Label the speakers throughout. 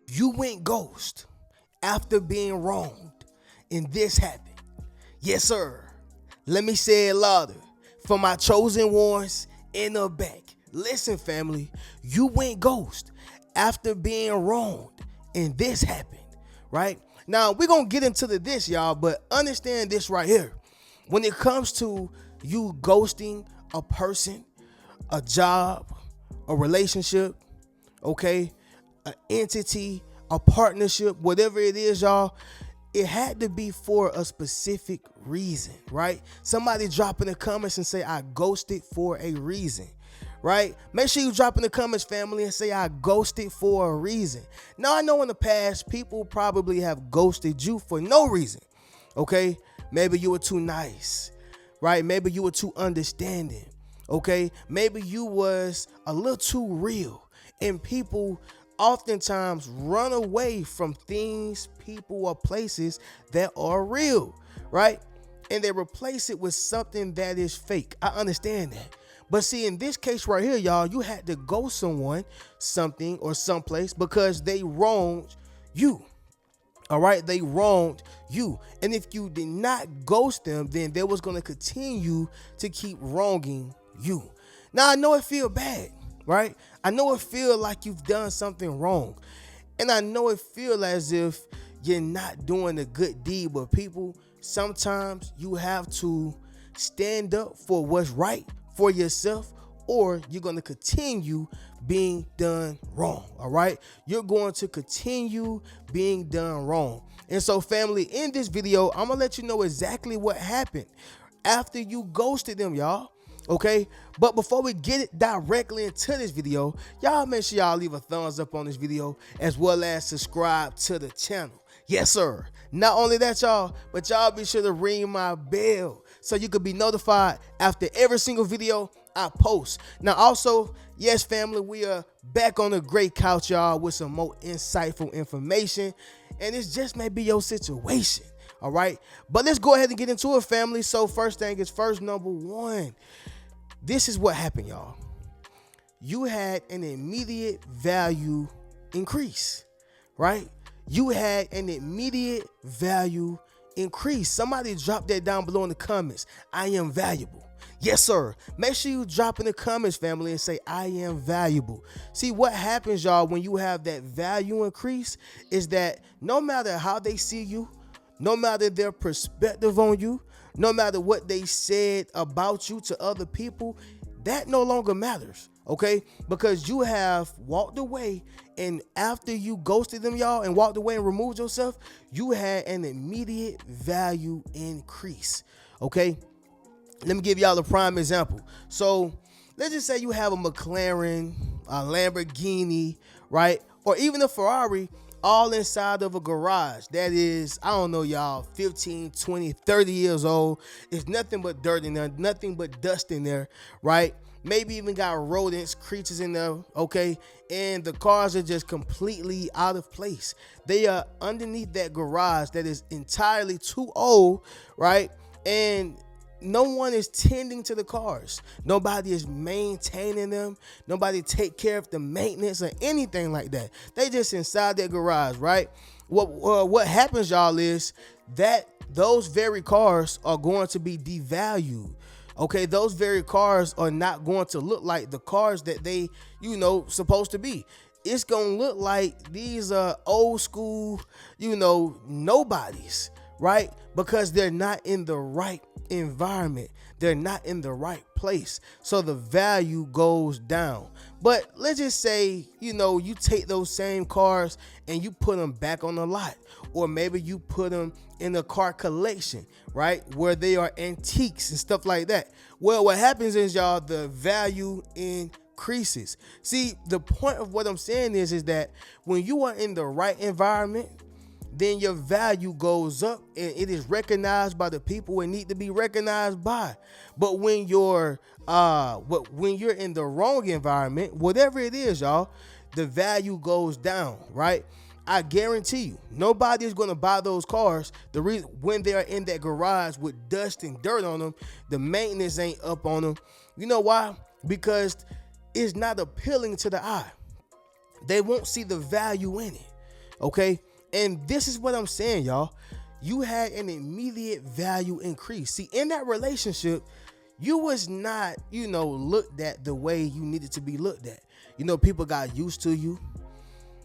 Speaker 1: You went ghost after being wronged, and this happened. Yes, sir. Let me say it louder for my chosen ones in the back. Listen, family, you went ghost after being wronged, and this happened, right? Now, we're going to get into this, y'all, but understand this right here. When it comes to you ghosting a person, a job, a relationship, okay, an entity, a partnership, whatever it is, y'all, it had to be for a specific reason, right? Somebody drop in the comments and say, I ghosted for a reason, right? Make sure you drop in the comments, family, and say, I ghosted for a reason. Now, I know in the past, people probably have ghosted you for no reason, okay? Maybe you were too nice, right? Maybe you were too understanding, okay? Maybe you was a little too real, and people oftentimes run away from things, people, or places that are real, right? And they replace it with something that is fake. I understand that. But see, in this case right here, y'all, you had to go someone, something, or someplace because they wronged you. All right, they wronged you. And if you did not ghost them, then they was going to continue to keep wronging you. Now, I know it feel bad, right? I know it feel like you've done something wrong. And I know it feel as if you're not doing a good deed, but people, sometimes you have to stand up for what's right for yourself, or you're going to continue being done wrong. All right, you're going to continue being done wrong. And so, family, in this video, I'm gonna let you know exactly what happened after you ghosted them, y'all. Okay, but before we get it directly into this video, y'all make sure y'all leave a thumbs up on this video, as well as subscribe to the channel. Yes, sir. Not only that, y'all, but y'all be sure to ring my bell so you could be notified after every single video I post. Now, also, yes, family, we are back on the great couch, y'all, with some more insightful information, and this just may be your situation. All right, but let's go ahead and get into it, family. So first thing is first, number one, this is what happened, y'all. You had an immediate value increase, right? You had an immediate value increase. Somebody drop that down below in the comments. I am valuable. Yes, sir. Make sure you drop in the comments, family, and say, I am valuable. See, what happens, y'all, when you have that value increase is that no matter how they see you, no matter their perspective on you, no matter what they said about you to other people, that no longer matters, okay? Because you have walked away, and after you ghosted them, y'all, and walked away and removed yourself, you had an immediate value increase, okay? Let me give y'all a prime example. So let's just say you have a McLaren, a Lamborghini, right? Or even a Ferrari, all inside of a garage that is, I don't know, y'all, 15, 20, 30 years old. It's nothing but dirt in there, nothing but dust in there, right? Maybe even got rodents, creatures in there, okay? And the cars are just completely out of place. They are underneath that garage that is entirely too old, right? And no one is tending to the cars. Nobody is maintaining them. Nobody take care of the maintenance or anything like that. They just inside their garage, right? What happens, y'all, is that those very cars are going to be devalued. Okay, those very cars are not going to look like the cars that they, supposed to be. It's gonna look like these old school, nobodies, right? Because they're not in the right environment. They're not in the right place. So the value goes down. But let's just say, you take those same cars and you put them back on the lot, or maybe you put them in a car collection, right? Where they are antiques and stuff like that. Well, what happens is, y'all, the value increases. See, the point of what I'm saying is that when you are in the right environment, then your value goes up and it is recognized by the people it need to be recognized by. But when you're in the wrong environment, whatever it is, y'all, the value goes down, right? I guarantee you, nobody is going to buy those cars. The reason when they are in that garage with dust and dirt on them, the maintenance ain't up on them. You know why? Because it's not appealing to the eye. They won't see the value in it. Okay. And this is what I'm saying, y'all. You had an immediate value increase. See, in that relationship, you was not, looked at the way you needed to be looked at. People got used to you.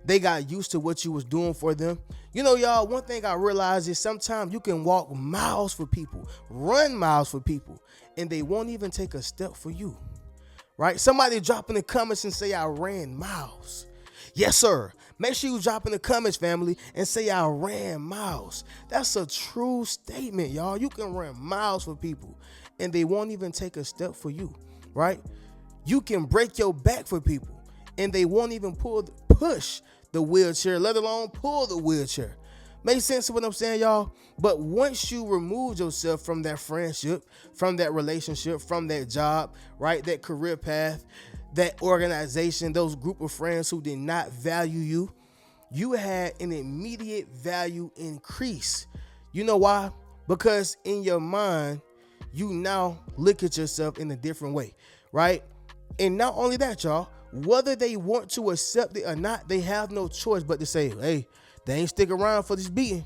Speaker 1: They got used to what you was doing for them. Y'all, one thing I realized is sometimes you can walk miles for people, run miles for people, and they won't even take a step for you, right? Somebody drop in the comments and say, I ran miles. Yes, sir. Make sure you drop in the comments, family, and say, I ran miles. That's a true statement, y'all. You can run miles for people, and they won't even take a step for you, right? You can break your back for people, and they won't even push the wheelchair, let alone pull the wheelchair. Make sense of what I'm saying, y'all? But once you remove yourself from that friendship, from that relationship, from that job, right, that career path, that organization, those group of friends who did not value you, you had an immediate value increase. You know why? Because in your mind, you now look at yourself in a different way, right? And not only that, y'all, whether they want to accept it or not, they have no choice but to say, hey, they ain't stick around for this beating.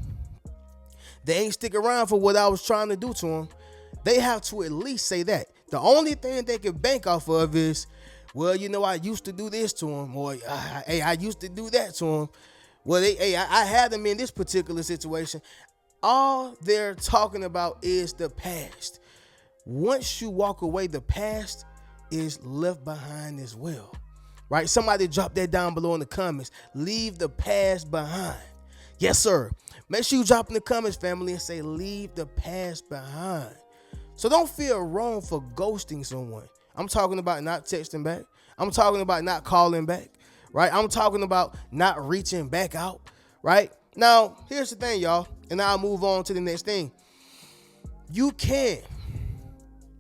Speaker 1: They ain't stick around for what I was trying to do to them. They have to at least say that. The only thing they can bank off of is, well, I used to do this to them, or hey, I used to do that to them. Well, I had them in this particular situation. All they're talking about is the past. Once you walk away, the past is left behind as well. Right? Somebody drop that down below in the comments. Leave the past behind. Yes, sir. Make sure you drop in the comments, family, and say, leave the past behind. So don't feel wrong for ghosting someone. I'm talking about not texting back. I'm talking about not calling back. Right? I'm talking about not reaching back out. Right? Now, here's the thing, y'all. And I'll move on to the next thing. You can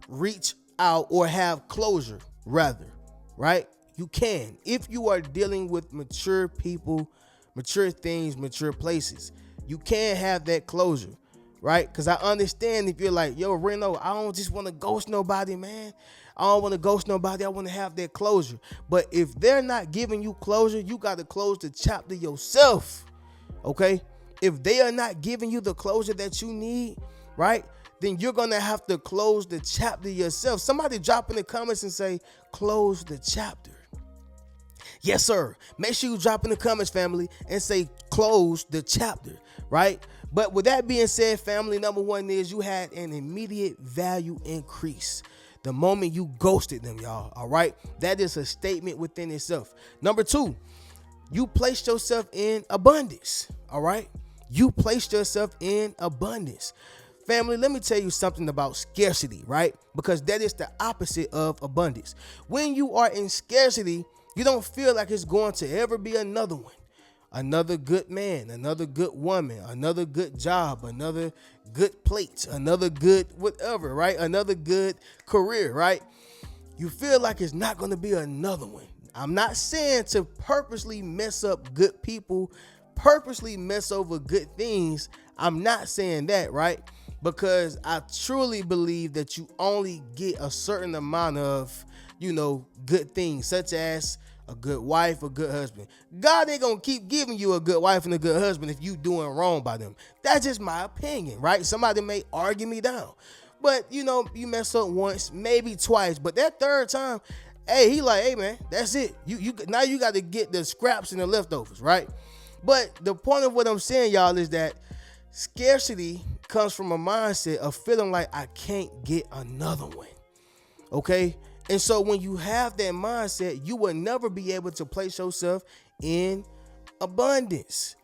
Speaker 1: reach out or have closure, rather. Right? You can, if you are dealing with mature people, mature things, mature places. You can have that closure, right? Because I understand if you're like, yo, Reno, I don't just want to ghost nobody, man. I don't want to ghost nobody. I want to have that closure. But if they're not giving you closure, you got to close the chapter yourself, okay? If they are not giving you the closure that you need, right, then you're going to have to close the chapter yourself. Somebody drop in the comments and say, close the chapter. Yes, sir. Make sure you drop in the comments, family, and say close the chapter, right? But with that being said, family, number one is you had an immediate value increase the moment you ghosted them, y'all, all right? That is a statement within itself. Number two, you placed yourself in abundance, all right? You placed yourself in abundance. Family, let me tell you something about scarcity, right? Because that is the opposite of abundance. When you are in scarcity, you don't feel like it's going to ever be another one, another good man, another good woman, another good job, another good plate, another good whatever, right? Another good career, right? You feel like it's not going to be another one. I'm not saying to purposely mess up good people, purposely mess over good things. I'm not saying that, right? Because I truly believe that you only get a certain amount of, good things, such as a good wife, a good husband. God ain't gonna keep giving you a good wife and a good husband if you doing wrong by them. That's just my opinion, right? Somebody may argue me down, but you mess up once, maybe twice, but that third time, hey, he like, hey man, that's it. You now you got to get the scraps and the leftovers, right? But the point of what I'm saying, y'all, is that scarcity comes from a mindset of feeling like I can't get another one. Okay? And so when you have that mindset, you will never be able to place yourself in abundance.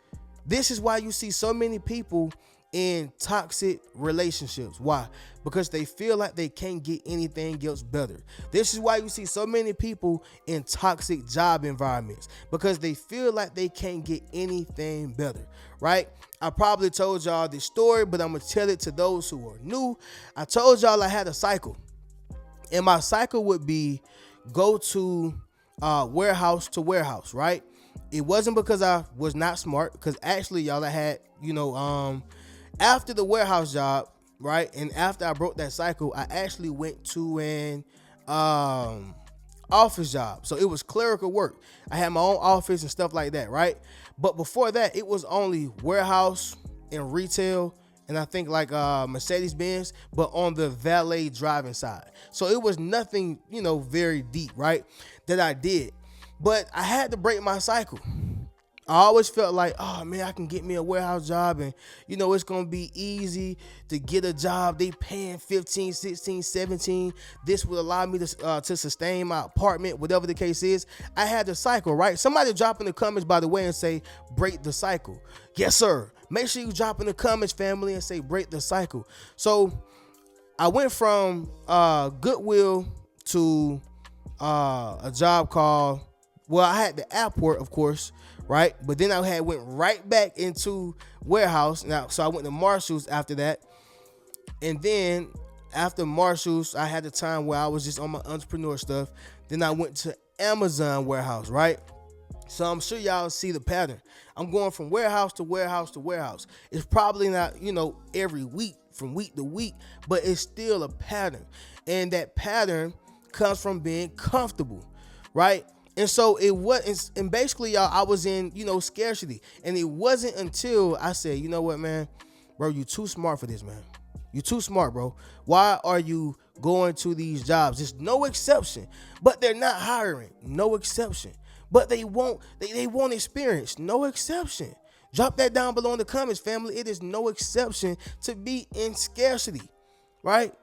Speaker 1: This is why you see so many people in toxic relationships. Why? Because they feel like they can't get anything else better. This is why you see so many people in toxic job environments, because they feel like they can't get anything better, right? I probably told y'all this story, but I'm going to tell it to those who are new. I told y'all I had a cycle. And my cycle would be go to warehouse to warehouse, right? It wasn't because I was not smart, because actually, y'all, I had, after the warehouse job, right? And after I broke that cycle, I actually went to an office job. So it was clerical work. I had my own office and stuff like that, right? But before that, it was only warehouse and retail, and I think like Mercedes Benz, but on the valet driving side. So it was nothing, very deep, right? That I did. But I had to break my cycle. I always felt like, oh man, I can get me a warehouse job and it's going to be easy to get a job. They paying 15, 16, 17. This will allow me to sustain my apartment, whatever the case is. I had the cycle, right? Somebody drop in the comments, by the way, and say, break the cycle. Yes, sir. Make sure you drop in the comments, family, and say, break the cycle. So I went from Goodwill to a job called, I had the airport, of course, right? But then I went right back into warehouse. Now, so I went to Marshalls after that. And then after Marshalls, I had the time where I was just on my entrepreneur stuff. Then I went to Amazon warehouse, right? So I'm sure y'all see the pattern. I'm going from warehouse to warehouse to warehouse. It's probably not, every week, from week to week, but it's still a pattern. And that pattern comes from being comfortable, right? And so it was, and basically, y'all, I was in, scarcity. And it wasn't until I said, you know what, man, bro, you too smart for this, man. You too smart, bro. Why are you going to these jobs? There's no exception, but they're not hiring. No exception, but they won't experience. No exception. Drop that down below in the comments, family. It is no exception to be in scarcity, right?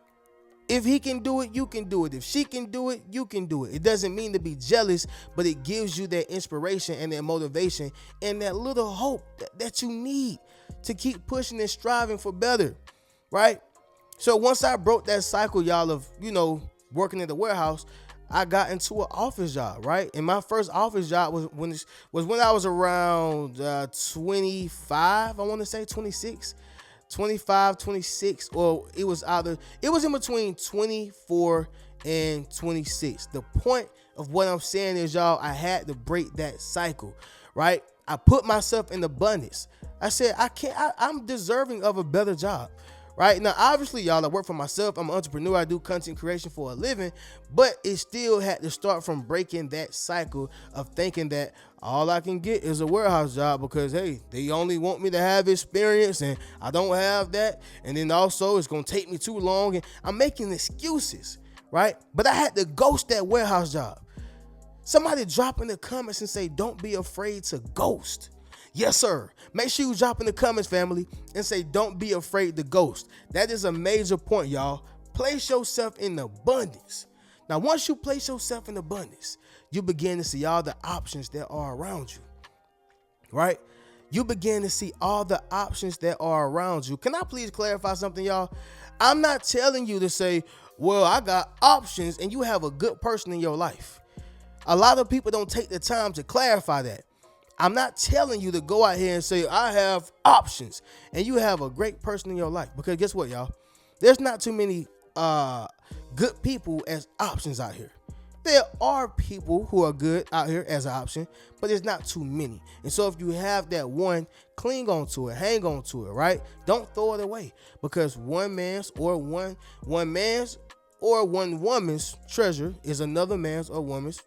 Speaker 1: If he can do it, you can do it. If she can do it, you can do it. It doesn't mean to be jealous, but it gives you that inspiration and that motivation and that little hope that you need to keep pushing and striving for better, right? So once I broke that cycle, y'all, of, working at the warehouse, I got into an office job, right? And my first office job was when I was around 25, I want to say 26. 25, 26, or it was in between 24 and 26. The point of what I'm saying is, y'all, I had to break that cycle, right? I put myself in abundance. I said, I'm deserving of a better job, right? Now, obviously, y'all, I work for myself. I'm an entrepreneur. I do content creation for a living, but it still had to start from breaking that cycle of thinking that all I can get is a warehouse job because, hey, they only want me to have experience and I don't have that. And then also it's going to take me too long and I'm making excuses, right? But I had to ghost that warehouse job. Somebody drop in the comments and say, don't be afraid to ghost. Yes, sir. Make sure you drop in the comments, family, and say, don't be afraid to ghost. That is a major point, y'all. Place yourself in abundance. Now, once you place yourself in abundance, you begin to see all the options that are around you, right? You begin to see all the options that are around you. Can I please clarify something, y'all? I'm not telling you to say, well, I got options and you have a good person in your life. A lot of people don't take the time to clarify that. I'm not telling you to go out here and say, I have options and you have a great person in your life. Because guess what, y'all? There's not too many good people as options out here. There are people who are good out here as an option, but there's not too many. And so if you have that one, cling on to it, hang on to it, right? Don't throw it away, because one man's or one woman's treasure is another man's or woman's,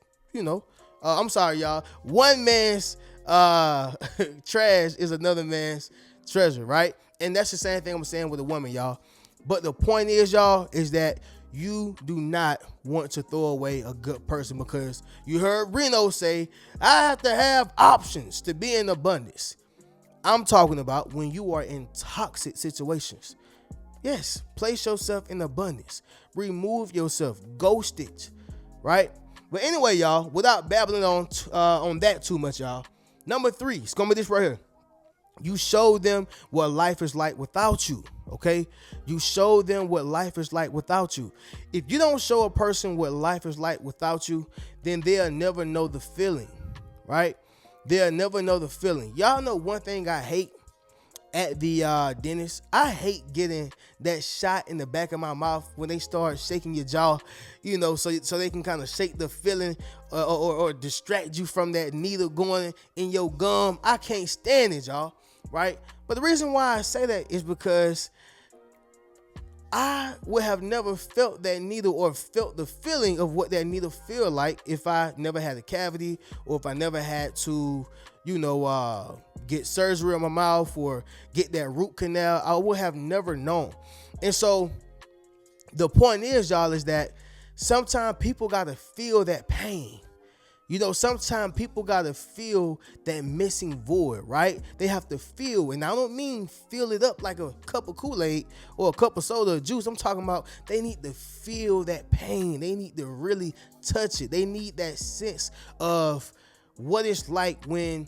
Speaker 1: I'm sorry, y'all. One man's trash is another man's treasure, right? And that's the same thing I'm saying with a woman, y'all. But the point is, y'all, is that you do not want to throw away a good person, because you heard Reno say, I have to have options to be in abundance. I'm talking about when you are in toxic situations. Yes, place yourself in abundance. Remove yourself. Ghost it, right? But anyway, y'all, without babbling on that too much, y'all, number 3, it's going to be this right here. You show them what life is like without you, okay? You show them what life is like without you. If you don't show a person what life is like without you, then they'll never know the feeling, right? They'll never know the feeling. Y'all know one thing I hate at the dentist? I hate getting that shot in the back of my mouth when they start shaking your jaw, so they can kind of shake the feeling or distract you from that needle going in your gum. I can't stand it, y'all. Right? But the reason why I say that is because I would have never felt that needle or felt the feeling of what that needle feel like if I never had a cavity or if I never had to, get surgery on my mouth or get that root canal. I would have never known. And so the point is, y'all, is that sometimes people got to feel that pain. Sometimes people got to feel that missing void, right? They have to feel, and I don't mean fill it up like a cup of Kool-Aid or a cup of soda or juice. I'm talking about they need to feel that pain. They need to really touch it. They need that sense of what it's like when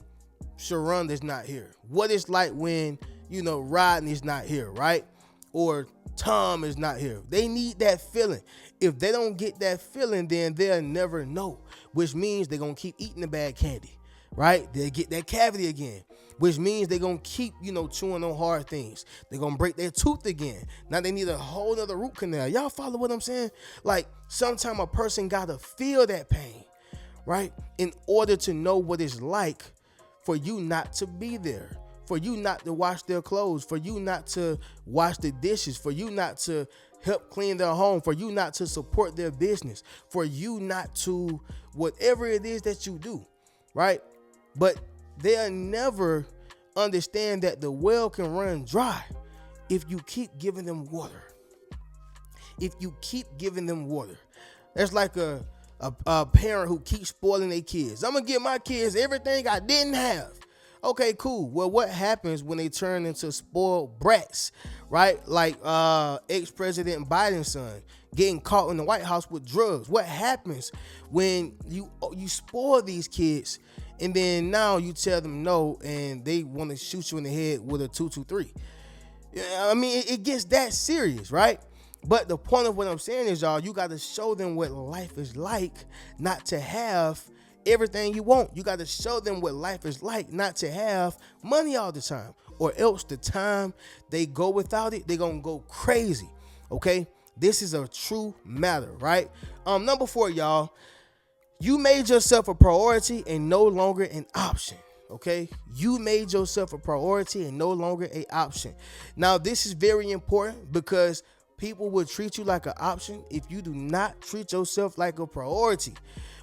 Speaker 1: Sharonda's not here. What it's like when, Rodney's not here, right? Or Tom is not here. They need that feeling. If they don't get that feeling, then they'll never know, which means they're going to keep eating the bad candy, right? They'll get that cavity again, which means they're going to keep, chewing on hard things. They're going to break their tooth again. Now they need a whole nother root canal. Y'all follow what I'm saying? Like, sometimes a person got to feel that pain, right? In order to know what it's like for you not to be there, for you not to wash their clothes, for you not to wash the dishes, for you not to help clean their home, for you not to support their business, for you not to whatever it is that you do, right? But they'll never understand that the well can run dry if you keep giving them water. If you keep giving them water. That's like a parent who keeps spoiling their kids. I'm going to give my kids everything I didn't have. Okay, cool. Well, what happens when they turn into spoiled brats, right? Like ex-President Biden's son getting caught in the White House with drugs. What happens when you spoil these kids and then now you tell them no and they want to shoot you in the head with a 223? I mean, it gets that serious, right? But the point of what I'm saying is, y'all, you got to show them what life is like not to have everything you want. You got to show them what life is like not to have money all the time, or else the time they go without it, they're going to go crazy. Okay. This is a true matter, right? Number 4, y'all, you made yourself a priority and no longer an option. Okay. You made yourself a priority and no longer an option. Now, this is very important because people will treat you like an option if you do not treat yourself like a priority,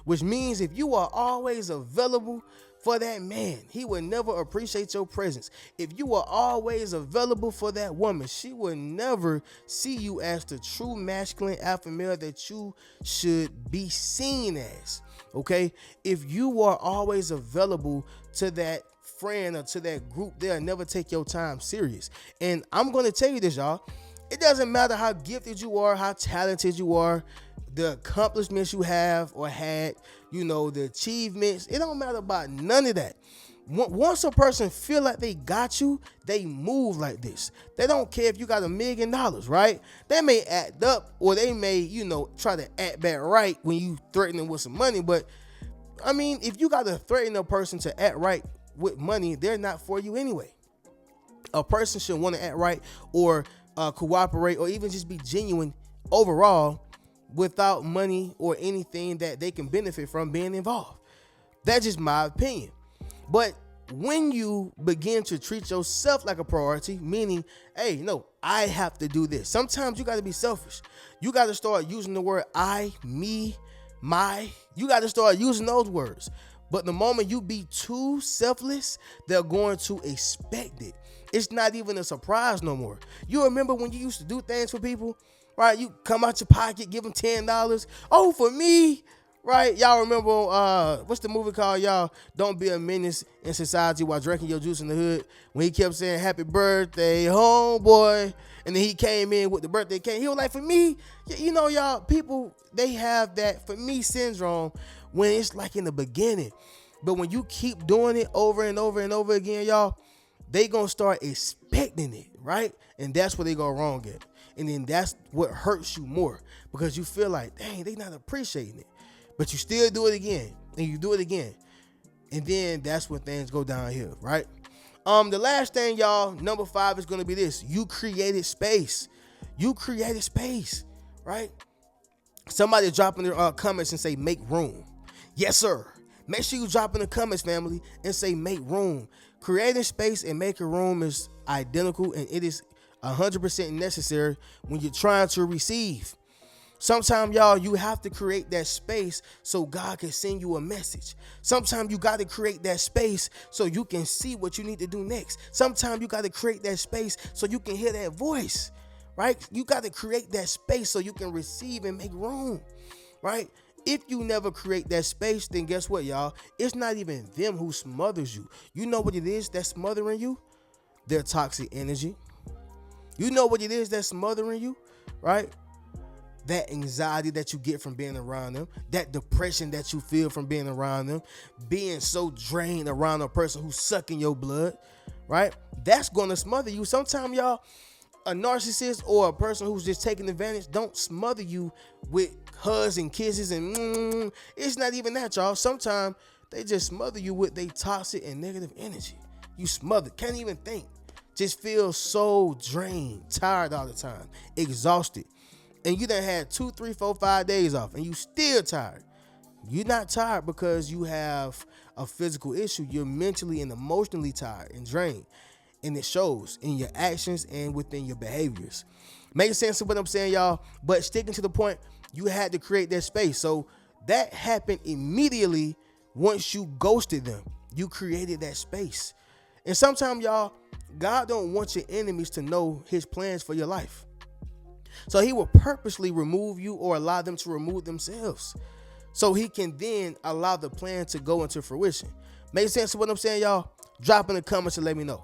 Speaker 1: which means if you are always available for that man, he will never appreciate your presence. If you are always available for that woman, she will never see you as the true masculine alpha male that you should be seen as. Okay. If you are always available to that friend or to that group, they'll never take your time serious. And I'm going to tell you this, y'all. It doesn't matter how gifted you are, how talented you are, the accomplishments you have or had, the achievements. It don't matter about none of that. Once a person feel like they got you, they move like this. They don't care if you got $1 million, right? They may act up or they may, try to act back right when you threaten them with some money. But I mean, if you got to threaten a person to act right with money, they're not for you anyway. A person should want to act right or cooperate or even just be genuine overall without money or anything that they can benefit from being involved. That's just my opinion. But when you begin to treat yourself like a priority, meaning, hey, no, I have to do this. Sometimes you got to be selfish. You got to start using the word I, me, my. You got to start using those words. But the moment you be too selfless, they're going to expect it. It's not even a surprise no more. You remember when you used to do things for people, right? You come out your pocket, give them $10. Oh, for me, right? Y'all remember, what's the movie called, y'all? Don't Be a Menace in Society While Drinking Your Juice in the Hood. When he kept saying, happy birthday, homeboy. And then he came in with the birthday cake. He was like, for me, y'all, people, they have that for me syndrome when it's like in the beginning. But when you keep doing it over and over and over again, y'all, they gonna start expecting it, right? And that's where they go wrong at. And then that's what hurts you more because you feel like, dang, they not appreciating it. But you still do it again and you do it again. And then that's when things go downhill, right? The last thing, y'all, number 5 is gonna be this. You created space. You created space, right? Somebody drop in their comments and say, make room. Yes, sir. Make sure you drop in the comments, family, and say make room. Creating space and making room is identical, and it is 100% necessary when you're trying to receive. Sometimes, y'all, you have to create that space so God can send you a message. Sometimes you got to create that space so you can see what you need to do next. Sometimes you got to create that space so you can hear that voice, right? You got to create that space so you can receive and make room, right? If you never create that space, then guess what, y'all? It's not even them who smothers you. You know what it is that's smothering you? Their toxic energy. You know what it is that's smothering you, right? That anxiety that you get from being around them, that depression that you feel from being around them, being so drained around a person who's sucking your blood, right? That's going to smother you. Sometimes, y'all, a narcissist or a person who's just taking advantage don't smother you with hugs and kisses and it's not even that, y'all. Sometimes they just smother you with their toxic and negative energy. You smothered, can't even think. Just feel so drained, tired all the time, exhausted. And you done had 2, 3, 4, 5 days off and you still tired. You're not tired because you have a physical issue. You're mentally and emotionally tired and drained. And it shows in your actions and within your behaviors. Makes sense to what I'm saying, y'all? But sticking to the point, you had to create that space. So that happened immediately once you ghosted them. You created that space. And sometimes, y'all, God don't want your enemies to know his plans for your life. So he will purposely remove you or allow them to remove themselves so he can then allow the plan to go into fruition. Make sense to what I'm saying, y'all? Drop in the comments and let me know.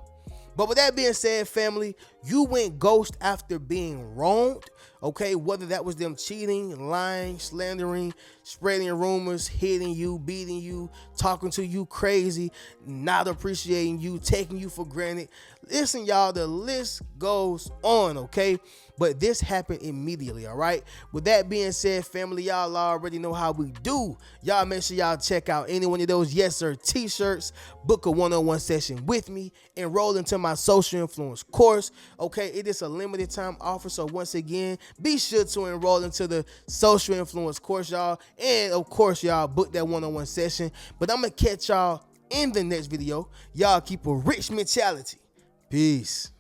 Speaker 1: But with that being said, family, you went ghost after being wronged, okay? Whether that was them cheating, lying, slandering, spreading rumors, hitting you, beating you, talking to you crazy, not appreciating you, taking you for granted. Listen, y'all, the list goes on, okay? But this happened immediately, all right? With that being said, family, y'all already know how we do. Y'all make sure y'all check out any one of those Yes Sir t-shirts, book a one-on-one session with me, enroll into my social influence course, okay? It is a limited time offer, so once again, be sure to enroll into the social influence course, y'all. And, of course, y'all, book that one-on-one session. But I'm going to catch y'all in the next video. Y'all keep a rich mentality. Peace.